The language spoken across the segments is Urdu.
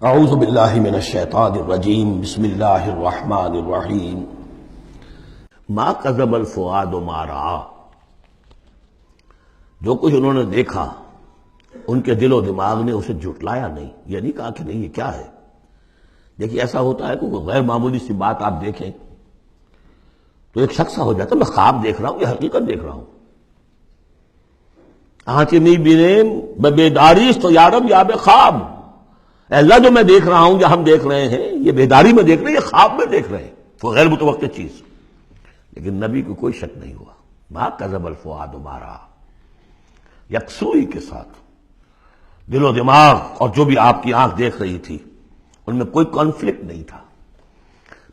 اعوذ باللہ من الشیطان الرجیم بسم اللہ الرحمن الرحیم ما کذب الفؤاد ما رأى، جو کچھ انہوں نے دیکھا ان کے دل و دماغ نے اسے جھٹلایا نہیں، یہ نہیں کہا کہ نہیں یہ کیا ہے۔ دیکھیے ایسا ہوتا ہے کہ کوئی غیر معمولی سی بات آپ دیکھیں تو ایک شخص ہو جاتا ہے میں خواب دیکھ رہا ہوں یا حقیقت دیکھ رہا ہوں۔ آنچ نہیں بینے بیداری تو یارم یا بے خواب، اے اللہ جو میں دیکھ رہا ہوں یا ہم دیکھ رہے ہیں یہ بیداری میں دیکھ رہے ہیں یہ خواب میں دیکھ رہے ہیں، وہ غیر متوقع چیز۔ لیکن نبی کو کوئی شک نہیں ہوا، ما کذب الفؤاد ما رأى، یکسوئی کے ساتھ دل و دماغ اور جو بھی آپ کی آنکھ دیکھ رہی تھی ان میں کوئی کانفلکٹ نہیں تھا۔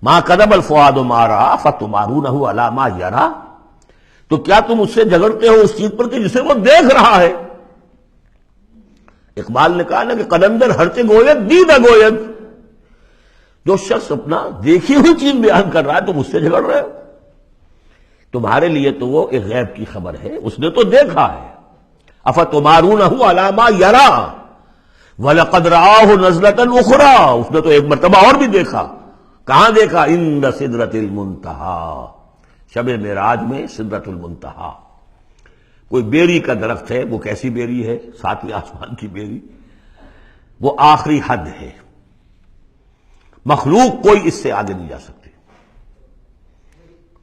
ما کذب الفؤاد ما رأى فتمارونہ علی ما یری، تو کیا تم اس سے جھگڑتے ہو اس چیز پر کہ جسے وہ دیکھ رہا ہے۔ اقبال نے کہا نا کہ قلندر ہرچے گوید دید گوید، جو شخص اپنا دیکھی ہوئی چیز بیان کر رہا ہے تم اس سے جھگڑ رہے ہو، تمہارے لیے تو وہ ایک غیب کی خبر ہے، اس نے تو دیکھا ہے۔ افتمارونہ علی ما یری وَلَقَدْ رَآهُ نَزْلَةً أُخْرَىٰ، اس نے تو ایک مرتبہ اور بھی دیکھا۔ کہاں دیکھا؟ عند سدرۃ المنتہیٰ، شب معراج میں سدرۃ المنتہیٰ۔ کوئی بیری کا درخت ہے، وہ کیسی بیری ہے؟ ساتویں آسمان کی بیری، وہ آخری حد ہے، مخلوق کوئی اس سے آگے نہیں جا سکتی۔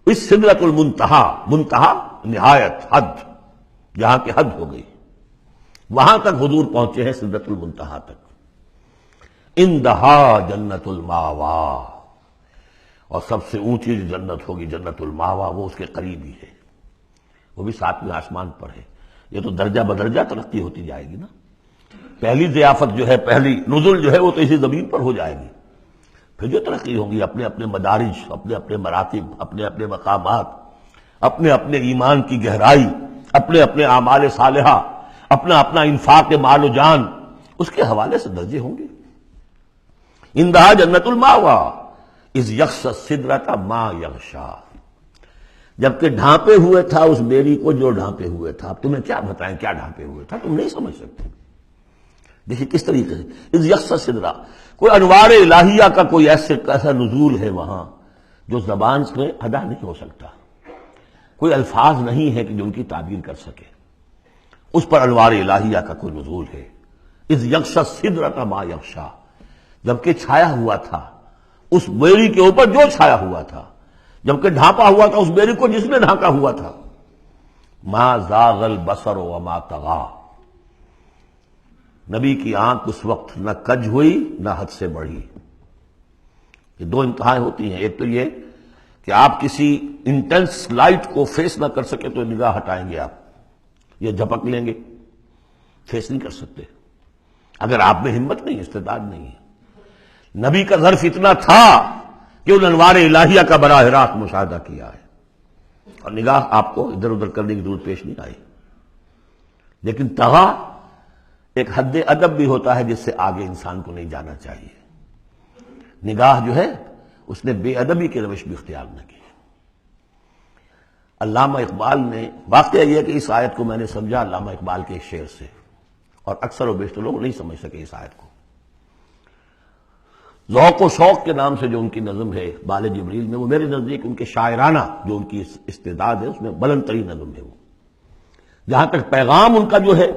اس سدرۃ المنتہیٰ، منتہا نہایت، حد، جہاں کی حد ہو گئی، وہاں تک حضور پہنچے ہیں، سدرۃ المنتہیٰ تک۔ اندہا جنت الماوا، اور سب سے اونچی جو جنت ہوگی جنت الماوا، وہ اس کے قریب ہی ہے، وہ بھی ساتویں آسمان پر ہے۔ یہ تو درجہ بدرجہ ترقی ہوتی جائے گی نا۔ پہلی ضیافت جو ہے، پہلی نزل جو ہے وہ تو اسی زمین پر ہو جائے گی، پھر جو ترقی ہوگی اپنے اپنے مدارج، اپنے اپنے مراتب، اپنے اپنے مقامات، اپنے اپنے ایمان کی گہرائی، اپنے اپنے اعمال صالحہ، اپنا اپنا انفاق مال و جان، اس کے حوالے سے درجے ہوں گے۔ اندہا جنت الماوا اذ یغشی السدرۃ ما یغشی، جبکہ ڈھانپے ہوئے تھا اس بیری کو جو ڈھانپے ہوئے تھا۔ اب تمہیں کیا بتائیں کیا ڈھانپے ہوئے تھا، تم نہیں سمجھ سکتے۔ دیکھیے کس طریقے سے اذ یغشی السدرہ، کوئی انوار الہیہ کا کوئی ایسا نزول ہے وہاں جو زبان سے ادا نہیں ہو سکتا، کوئی الفاظ نہیں ہے کہ جو ان کی تعبیر کر سکے۔ اس پر انوار الہیہ کا کوئی نزول ہے۔ اذ یغشی السدرۃ ما یغشی، جبکہ چھایا ہوا تھا اس بیری کے اوپر جو چھایا ہوا تھا، جبکہ ڈھانپا ہوا تھا اس بیری کو جس نے ڈھانپا ہوا تھا۔ ما زاغ البصر وما طغی، نبی کی آنکھ اس وقت نہ کج ہوئی نہ حد سے بڑھی۔ یہ دو انتہائیں ہوتی ہیں، ایک تو یہ کہ آپ کسی انٹینس لائٹ کو فیس نہ کر سکے تو نگاہ ہٹائیں گے، آپ یہ جھپک لیں گے، فیس نہیں کر سکتے اگر آپ میں ہمت نہیں، استعداد نہیں ہے۔ نبی کا ظرف اتنا تھا کہ ان انوار الہیہ کا براہ راست مشاہدہ کیا ہے، اور نگاہ آپ کو ادھر ادھر کرنے کی ضرورت پیش نہیں آئی۔ لیکن طغا ایک حد ادب بھی ہوتا ہے جس سے آگے انسان کو نہیں جانا چاہیے۔ نگاہ جو ہے اس نے بے ادبی کی روش بھی اختیار نہ کی۔ علامہ اقبال نے، واقعہ یہ ہے کہ اس آیت کو میں نے سمجھا علامہ اقبال کے ایک شعر سے، اور اکثر و بیشتر لوگ نہیں سمجھ سکے اس آیت کو۔ ذوق و شوق کے نام سے جو ان کی نظم ہے بال جبریل میں، وہ میرے نزدیک ان کے شاعرانہ جو ان کی استعداد ہے اس میں بلند ترین نظم ہے۔ وہ جہاں تک پیغام ان کا جو ہے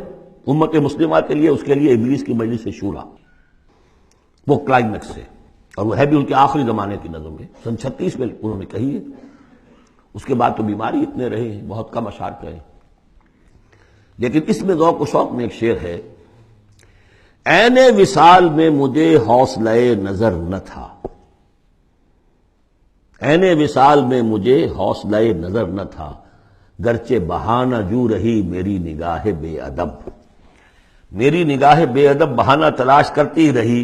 امت مسلمہ کے لیے، اس کے لیے ابلیس کی مجلس شورا، وہ کلائمیکس ہے، اور وہ ہے بھی ان کے آخری زمانے کی نظم ہے، سن 36 میں انہوں نے کہی ہے۔ اس کے بعد تو بیماری اتنے رہے ہیں، بہت کم اشعار کہے، لیکن اس میں ذوق و شوق میں ایک شعر ہے: عین وصال میں مجھے حوصلہ نظر نہ تھا، عین وصال میں مجھے حوصلہ نظر نہ تھا، گرچہ بہانہ جو رہی میری نگاہ بے ادب، میری نگاہ بے ادب بہانہ تلاش کرتی رہی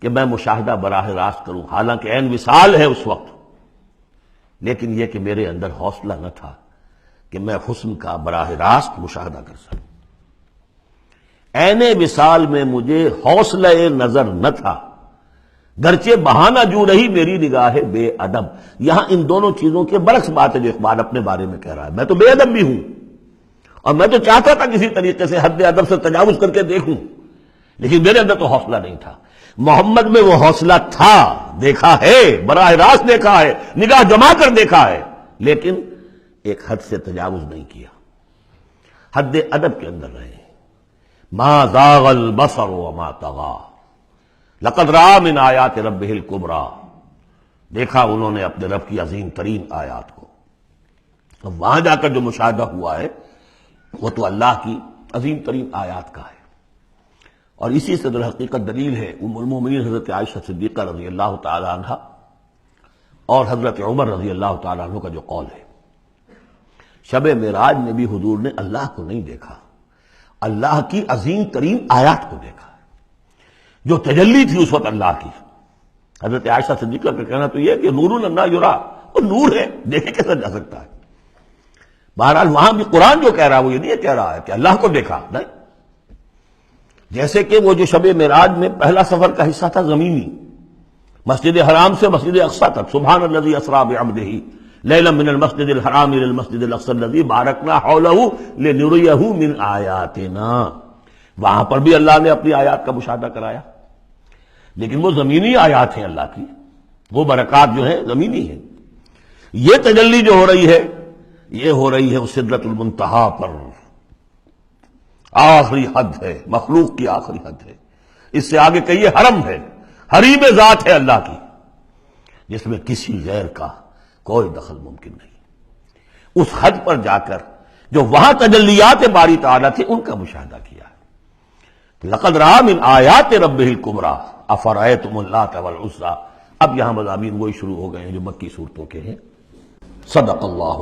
کہ میں مشاہدہ براہ راست کروں، حالانکہ عین وصال ہے اس وقت، لیکن یہ کہ میرے اندر حوصلہ نہ تھا کہ میں حسن کا براہ راست مشاہدہ کر سکوں۔ عین وصال میں مجھے حوصلہ نظر نہ تھا، گرچہ بہانہ جو رہی میری نگاہ بے ادب۔ یہاں ان دونوں چیزوں کے برعکس بات ہے جو اقبال اپنے بارے میں کہہ رہا ہے۔ میں تو بے ادب بھی ہوں، اور میں تو چاہتا تھا کسی طریقے سے حد ادب سے تجاوز کر کے دیکھوں، لیکن میرے اندر تو حوصلہ نہیں تھا۔ محمد میں وہ حوصلہ تھا، دیکھا ہے، براہ راست دیکھا ہے، نگاہ جما کر دیکھا ہے، لیکن ایک حد سے تجاوز نہیں کیا، حد ادب کے اندر رہے۔ ما زاغ البصر وما طغى لقد رأى من آیات ربہ الکبریٰ، دیکھا انہوں نے اپنے رب کی عظیم ترین آیات کو۔ اب وہاں جا کر جو مشاہدہ ہوا ہے وہ تو اللہ کی عظیم ترین آیات کا ہے، اور اسی سے در حقیقت دلیل ہے ام المومنین حضرت عائشہ صدیقہ رضی اللہ تعالی عنہ اور حضرت عمر رضی اللہ تعالی عنہ کا جو قول ہے۔ شب معراج میں بھی حضور نے اللہ کو نہیں دیکھا، اللہ کی عظیم ترین آیات کو دیکھا، جو تجلی تھی اس وقت اللہ کی۔ حضرت عائشہ صدیقہ کا کہنا تو یہ ہے کہ نور لا یرا، وہ نور ہے، دیکھے کیسے جا سکتا ہے۔ بہرحال وہاں بھی قرآن جو کہہ رہا ہے وہ یہ نہیں کہہ رہا ہے کہ اللہ کو دیکھا، نہیں، جیسے کہ وہ جو شب معراج میں پہلا سفر کا حصہ تھا زمینی، مسجد حرام سے مسجد اقصی تک، سبحان الذی اسریٰ بعبدہ لیلا من المسجد الحرام الى المسجد الاقصی الذی بارکنا حولہ لنریہ من آیاتنا، وہاں پر بھی اللہ نے اپنی آیات کا مشاہدہ کرایا، لیکن وہ زمینی آیات ہیں اللہ کی، وہ برکات جو ہیں زمینی ہیں۔ یہ تجلی جو ہو رہی ہے یہ ہو رہی ہے اس سدرۃ المنتہا پر، آخری حد ہے، مخلوق کی آخری حد ہے، اس سے آگے کہیے حرم ہے، حریم ذات ہے اللہ کی، جس میں کسی غیر کا کوئی دخل ممکن نہیں۔ اس حد پر جا کر جو وہاں تجلیات باری تعالیٰ تھے ان کا مشاہدہ کیا ہے۔ لقد رأى من آیات ربہ الکبریٰ افرأیتم اللات والعزیٰ۔ اب یہاں مضامین وہی شروع ہو گئے ہیں جو مکی صورتوں کے ہیں۔ صدق اللہ